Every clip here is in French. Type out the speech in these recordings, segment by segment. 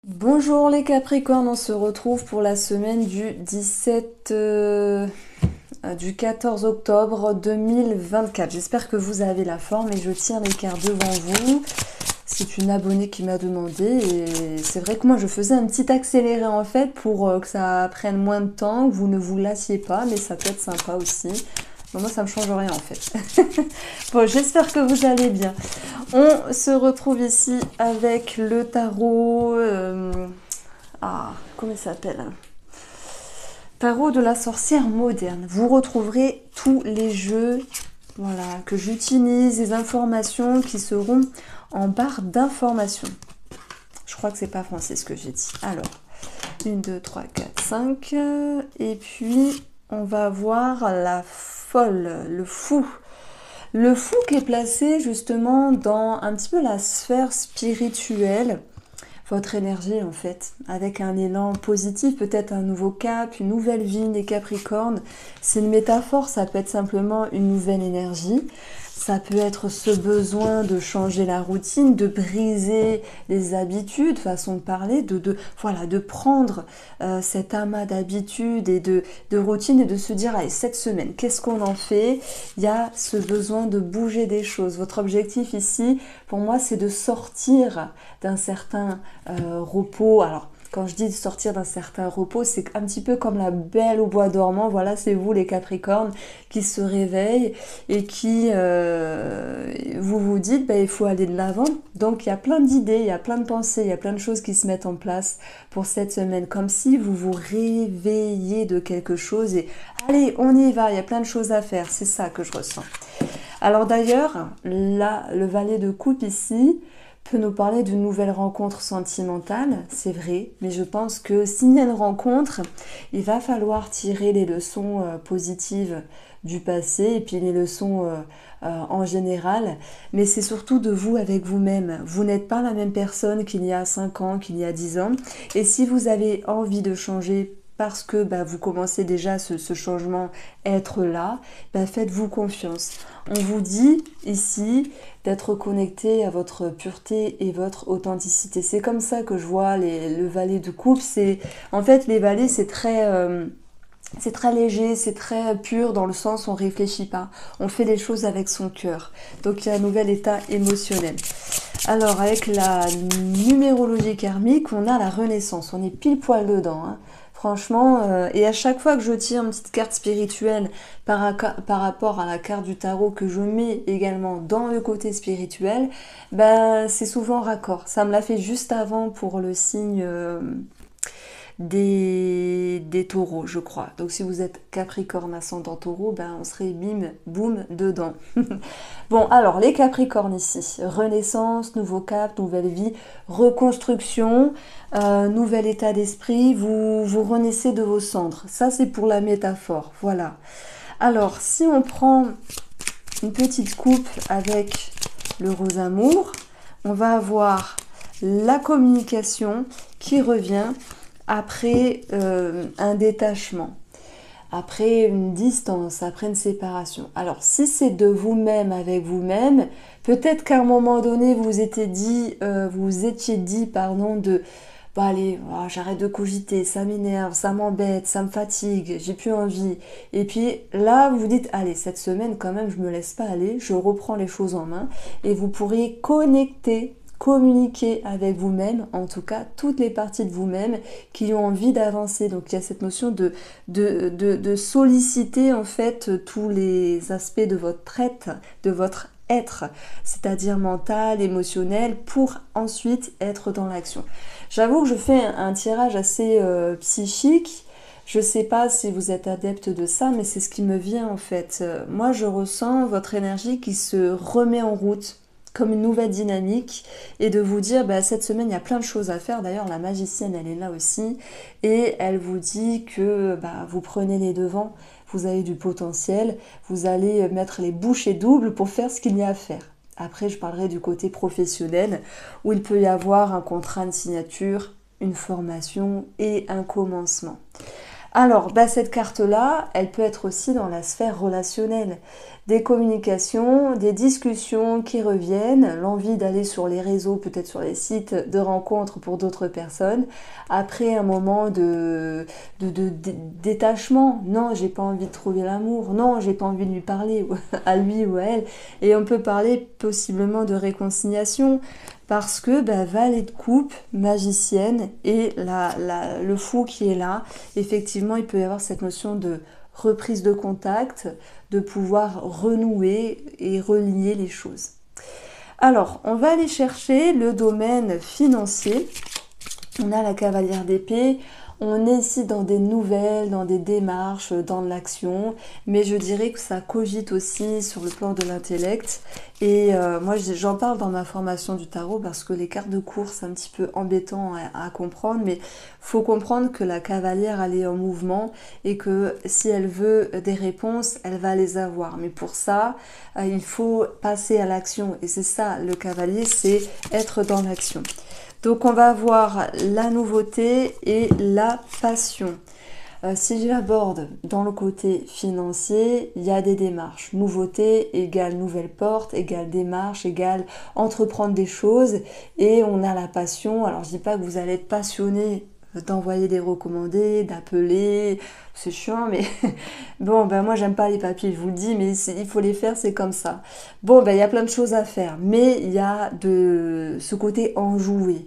Bonjour les Capricornes, on se retrouve pour la semaine du 14 octobre 2024. J'espère que vous avez la forme et je tiens les cartes devant vous. C'est une abonnée qui m'a demandé et c'est vrai que moi je faisais un petit accéléré en fait pour que ça prenne moins de temps, que vous ne vous lassiez pas, mais ça peut être sympa aussi. Bon, moi ça me change rien en fait. Bon, j'espère que vous allez bien. On se retrouve ici avec le tarot. Comment il s'appelle? Tarot de la sorcière moderne. Vous retrouverez tous les jeux, voilà, que j'utilise, les informations qui seront en barre d'informations. Je crois que c'est pas français ce que j'ai dit. Alors, 1, 2, 3, 4, 5. Et puis, on va voir la folle, le fou. Le fou qui est placé justement dans un petit peu la sphère spirituelle, votre énergie en fait, avec un élan positif, peut-être un nouveau cap, une nouvelle vie, les Capricornes. C'est une métaphore, ça peut être simplement une nouvelle énergie. Ça peut être ce besoin de changer la routine, de briser les habitudes, façon de parler, de prendre cet amas d'habitudes et de routine et de se dire, allez, cette semaine, qu'est-ce qu'on en fait? Il y a ce besoin de bouger des choses. Votre objectif ici, pour moi, c'est de sortir d'un certain repos. Alors, quand je dis sortir d'un certain repos, c'est un petit peu comme la belle au bois dormant. Voilà, c'est vous les Capricornes qui se réveillent et qui vous vous dites il faut aller de l'avant. Donc il y a plein d'idées, il y a plein de pensées, il y a plein de choses qui se mettent en place pour cette semaine, comme si vous vous réveilliez de quelque chose et allez, on y va, il y a plein de choses à faire. C'est ça que je ressens. Alors d'ailleurs, là, le valet de coupe ici peut nous parler d'une nouvelle rencontre sentimentale, c'est vrai, mais je pense que s'il y a une rencontre, il va falloir tirer les leçons positives du passé et puis les leçons en général, mais c'est surtout de vous avec vous-même. Vous n'êtes pas la même personne qu'il y a 5 ans, qu'il y a 10 ans, et si vous avez envie de changer parce que vous commencez déjà ce changement être là, faites-vous confiance. On vous dit ici d'être connecté à votre pureté et votre authenticité. C'est comme ça que je vois le valet de coupe. En fait, les valets, c'est très léger, c'est très pur dans le sens où on réfléchit pas. On fait les choses avec son cœur. Donc il y a un nouvel état émotionnel. Alors avec la numérologie karmique, on a la renaissance. On est pile poil dedans. Franchement, et à chaque fois que je tire une petite carte spirituelle par rapport à la carte du tarot que je mets également dans le côté spirituel, c'est souvent raccord. Ça me l'a fait juste avant pour le signe des taureaux, je crois. Donc si vous êtes Capricorne ascendant taureau, on serait bim, boum, dedans. Bon, alors les Capricornes ici, renaissance, nouveau cap, nouvelle vie, reconstruction, nouvel état d'esprit, vous renaissez de vos cendres. Ça, c'est pour la métaphore, voilà. Alors, si on prend une petite coupe avec le rose amour, on va avoir la communication qui revient après un détachement, après une distance, après une séparation. Alors, si c'est de vous-même avec vous-même, peut-être qu'à un moment donné, vous étiez dit, allez, j'arrête de cogiter, ça m'énerve, ça m'embête, ça me fatigue, j'ai plus envie. Et puis là, vous vous dites, allez, cette semaine, quand même, je me laisse pas aller, je reprends les choses en main, et vous pourriez communiquer avec vous-même, en tout cas toutes les parties de vous-même qui ont envie d'avancer. Donc il y a cette notion de solliciter en fait tous les aspects de votre être, c'est-à-dire mental, émotionnel, pour ensuite être dans l'action. J'avoue que je fais un tirage assez psychique. Je sais pas si vous êtes adepte de ça, mais c'est ce qui me vient en fait. Moi, je ressens votre énergie qui se remet en route comme une nouvelle dynamique et de vous dire cette semaine il y a plein de choses à faire. D'ailleurs la magicienne elle est là aussi et elle vous dit que vous prenez les devants, vous avez du potentiel, vous allez mettre les bouchées doubles pour faire ce qu'il y a à faire. Après je parlerai du côté professionnel où il peut y avoir un contrat de signature, une formation et un commencement. Alors, bah, cette carte-là, elle peut être aussi dans la sphère relationnelle. Des communications, des discussions qui reviennent, l'envie d'aller sur les réseaux, peut-être sur les sites de rencontres pour d'autres personnes, après un moment de détachement. Non, j'ai pas envie de trouver l'amour. Non, j'ai pas envie de lui parler à lui ou à elle. Et on peut parler possiblement de réconciliation. Parce que bah, valet de coupe, magicienne, et le fou qui est là, effectivement, il peut y avoir cette notion de reprise de contact, de pouvoir renouer et relier les choses. Alors, on va aller chercher le domaine financier. On a la cavalière d'épée. On est ici dans des nouvelles, dans des démarches, dans de l'action, mais je dirais que ça cogite aussi sur le plan de l'intellect. Et moi, j'en parle dans ma formation du tarot parce que les cartes de course, c'est un petit peu embêtant à comprendre, mais faut comprendre que la cavalière, elle est en mouvement et que si elle veut des réponses, elle va les avoir. Mais pour ça, il faut passer à l'action. Et c'est ça, le cavalier, c'est être dans l'action. Donc on va avoir la nouveauté et la passion. Si j'aborde dans le côté financier, il y a des démarches. Nouveauté égale nouvelle porte, égale démarche, égale entreprendre des choses. Et on a la passion. Alors je dis pas que vous allez être passionné d'envoyer des recommandés, d'appeler, c'est chiant, mais bon, ben moi j'aime pas les papiers, je vous le dis, mais il faut les faire, c'est comme ça. Bon, ben il y a plein de choses à faire, mais il y a de ce côté enjoué.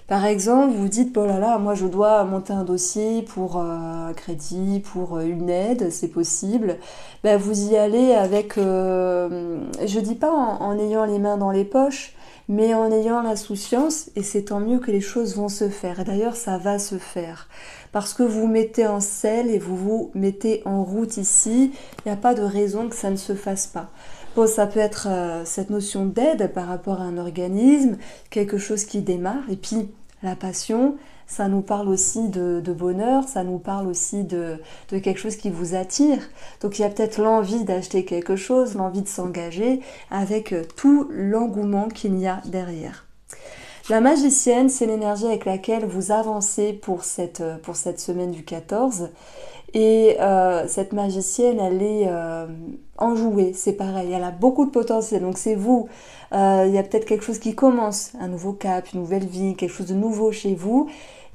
Par exemple, vous dites, oh là là, moi je dois monter un dossier pour un crédit, pour une aide, c'est possible. Ben, vous y allez avec, je dis pas en ayant les mains dans les poches, mais en ayant l'insouciance, et c'est tant mieux que les choses vont se faire. Et d'ailleurs, ça va se faire. Parce que vous mettez en selle et vous vous mettez en route ici, il n'y a pas de raison que ça ne se fasse pas. Bon, ça peut être cette notion d'aide par rapport à un organisme, quelque chose qui démarre, et puis la passion, ça nous parle aussi de bonheur, ça nous parle aussi de quelque chose qui vous attire. Donc il y a peut-être l'envie d'acheter quelque chose, l'envie de s'engager avec tout l'engouement qu'il y a derrière. La magicienne, c'est l'énergie avec laquelle vous avancez pour cette semaine du 14. Et cette magicienne, elle est enjouée, c'est pareil, elle a beaucoup de potentiel, donc c'est vous. Il y a peut-être quelque chose qui commence, un nouveau cap, une nouvelle vie, quelque chose de nouveau chez vous.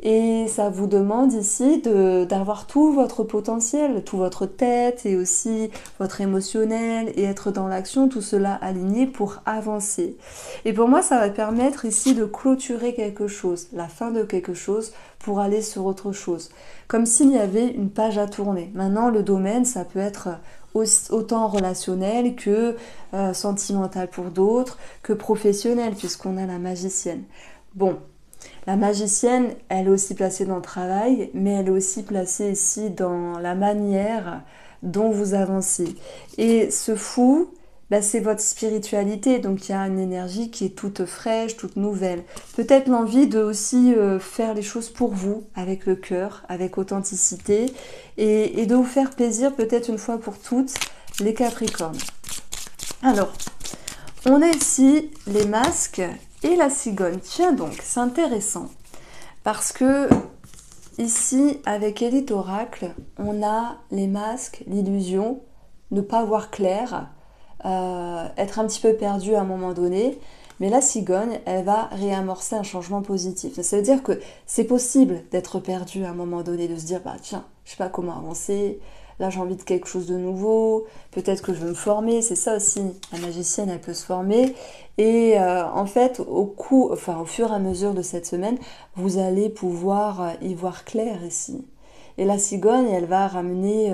Et ça vous demande ici d'avoir tout votre potentiel, tout votre tête et aussi votre émotionnel et être dans l'action, tout cela aligné pour avancer. Et pour moi, ça va permettre ici de clôturer quelque chose, la fin de quelque chose pour aller sur autre chose. Comme s'il y avait une page à tourner. Maintenant, le domaine, ça peut être autant relationnel que sentimental pour d'autres, que professionnel, puisqu'on a la magicienne. Bon. La magicienne, elle est aussi placée dans le travail, mais elle est aussi placée ici dans la manière dont vous avancez. Et ce fou, bah, c'est votre spiritualité, donc il y a une énergie qui est toute fraîche, toute nouvelle. Peut-être l'envie de aussi faire les choses pour vous, avec le cœur, avec authenticité, et de vous faire plaisir peut-être une fois pour toutes, les Capricornes. Alors, on a ici les masques et la cigogne. Tiens donc, c'est intéressant. Parce que ici, avec Élite Oracle, on a les masques, l'illusion, ne pas voir clair, être un petit peu perdu à un moment donné. Mais la cigogne, elle va réamorcer un changement positif. Ça veut dire que c'est possible d'être perdu à un moment donné, de se dire, bah tiens, je sais pas comment avancer. Là, j'ai envie de quelque chose de nouveau. Peut-être que je veux me former. C'est ça aussi. La magicienne, elle peut se former. Et en fait, au fur et à mesure de cette semaine, vous allez pouvoir y voir clair ici. Et la cigogne, elle va ramener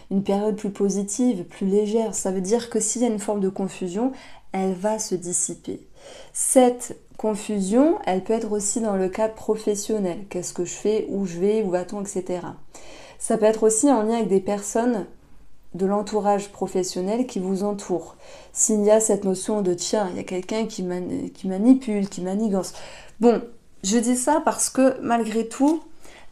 une période plus positive, plus légère. Ça veut dire que s'il y a une forme de confusion, elle va se dissiper. Cette confusion, elle peut être aussi dans le cadre professionnel. Qu'est-ce que je fais, où je vais, où va-t-on, etc. Ça peut être aussi en lien avec des personnes de l'entourage professionnel qui vous entoure. S'il y a cette notion de tiens, il y a quelqu'un qui manipule, qui manigance. Bon, je dis ça parce que malgré tout,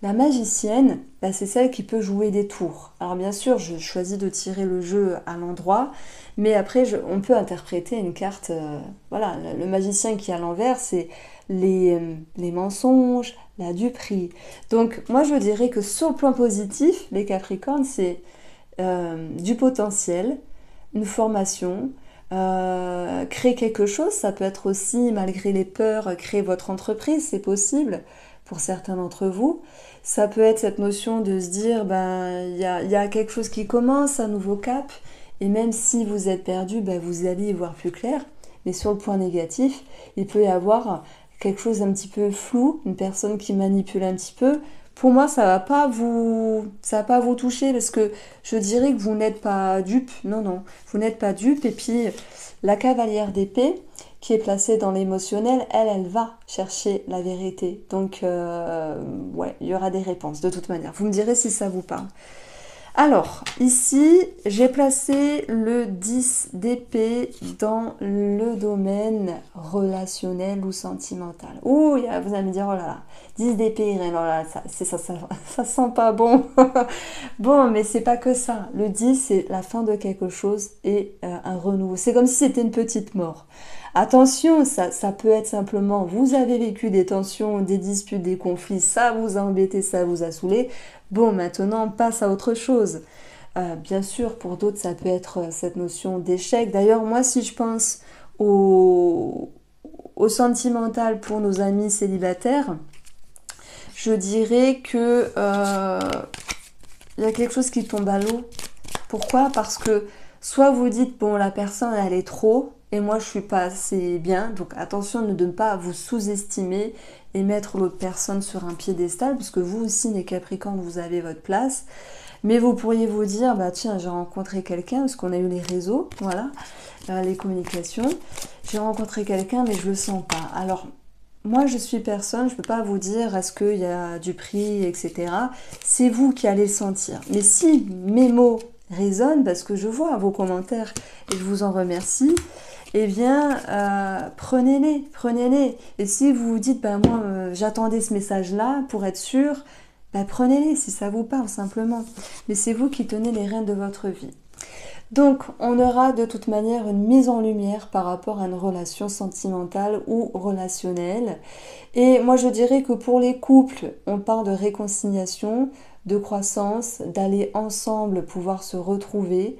La magicienne, bah, c'est celle qui peut jouer des tours. Alors bien sûr, je choisis de tirer le jeu à l'endroit, mais après, on peut interpréter une carte. Voilà, le magicien qui est à l'envers, c'est les mensonges, la duperie. Donc moi, je dirais que sur le plan positif, les Capricornes, c'est du potentiel, une formation, créer quelque chose. Ça peut être aussi, malgré les peurs, créer votre entreprise, c'est possible pour certains d'entre vous. Ça peut être cette notion de se dire, ben, il y a quelque chose qui commence, un nouveau cap, et même si vous êtes perdu, ben, vous allez y voir plus clair. Mais sur le point négatif, il peut y avoir quelque chose d'un petit peu flou, une personne qui manipule un petit peu. Pour moi, ça va pas vous toucher parce que je dirais que vous n'êtes pas dupe. Non, non, vous n'êtes pas dupe. Et puis, la cavalière d'épée, qui est placée dans l'émotionnel, elle va chercher la vérité. Donc, ouais, il y aura des réponses de toute manière. Vous me direz si ça vous parle. Alors, ici, j'ai placé le 10 d'épée dans le domaine relationnel ou sentimental. Ouh, vous allez me dire, oh là là, 10 d'épée, oh là, ça sent pas bon. Bon, mais c'est pas que ça. Le 10, c'est la fin de quelque chose et un renouveau. C'est comme si c'était une petite mort. Attention, ça peut être simplement, vous avez vécu des tensions, des disputes, des conflits, ça vous a embêté, ça vous a saoulé. Bon, maintenant, on passe à autre chose. Bien sûr, pour d'autres, ça peut être cette notion d'échec. D'ailleurs, moi, si je pense au sentimental pour nos amis célibataires, je dirais que il y a quelque chose qui tombe à l'eau. Pourquoi? Parce que soit vous dites, bon, la personne, elle est trop, et moi, je suis pas assez bien. Donc, attention de ne pas vous sous-estimer et mettre l'autre personne sur un piédestal, parce que vous aussi, les Capricornes, vous avez votre place. Mais vous pourriez vous dire, bah tiens, j'ai rencontré quelqu'un, parce qu'on a eu les réseaux, voilà, les communications. J'ai rencontré quelqu'un, mais je le sens pas. Alors, moi, je suis personne, je peux pas vous dire est-ce qu'il y a du prix, etc. C'est vous qui allez le sentir. Mais si mes mots résonnent, parce que je vois vos commentaires et je vous en remercie, eh bien, prenez-les, prenez-les. Et si vous vous dites, ben moi, j'attendais ce message-là pour être sûr, ben prenez-les si ça vous parle simplement. Mais c'est vous qui tenez les rênes de votre vie. Donc, on aura de toute manière une mise en lumière par rapport à une relation sentimentale ou relationnelle. Et moi, je dirais que pour les couples, on parle de réconciliation, de croissance, d'aller ensemble pouvoir se retrouver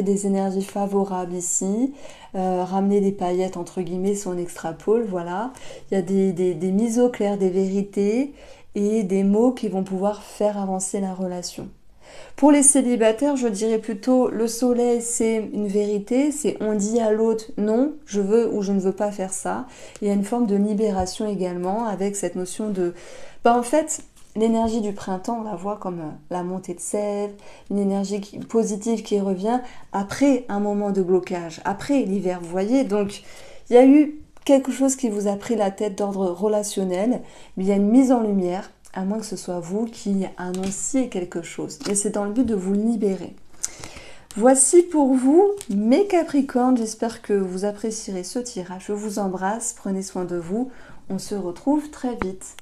des énergies favorables ici, ramener des paillettes entre guillemets si on extrapole, voilà. Il y a des mises au clair, des vérités et des mots qui vont pouvoir faire avancer la relation. Pour les célibataires, je dirais plutôt le soleil, c'est une vérité, c'est on dit à l'autre non, je veux ou je ne veux pas faire ça. Il y a une forme de libération également avec cette notion de... en fait, l'énergie du printemps, on la voit comme la montée de sève, une énergie positive qui revient après un moment de blocage, après l'hiver, vous voyez. Donc, il y a eu quelque chose qui vous a pris la tête d'ordre relationnel, mais il y a une mise en lumière, à moins que ce soit vous qui annonciez quelque chose. Mais c'est dans le but de vous libérer. Voici pour vous mes Capricornes. J'espère que vous apprécierez ce tirage. Je vous embrasse, prenez soin de vous. On se retrouve très vite.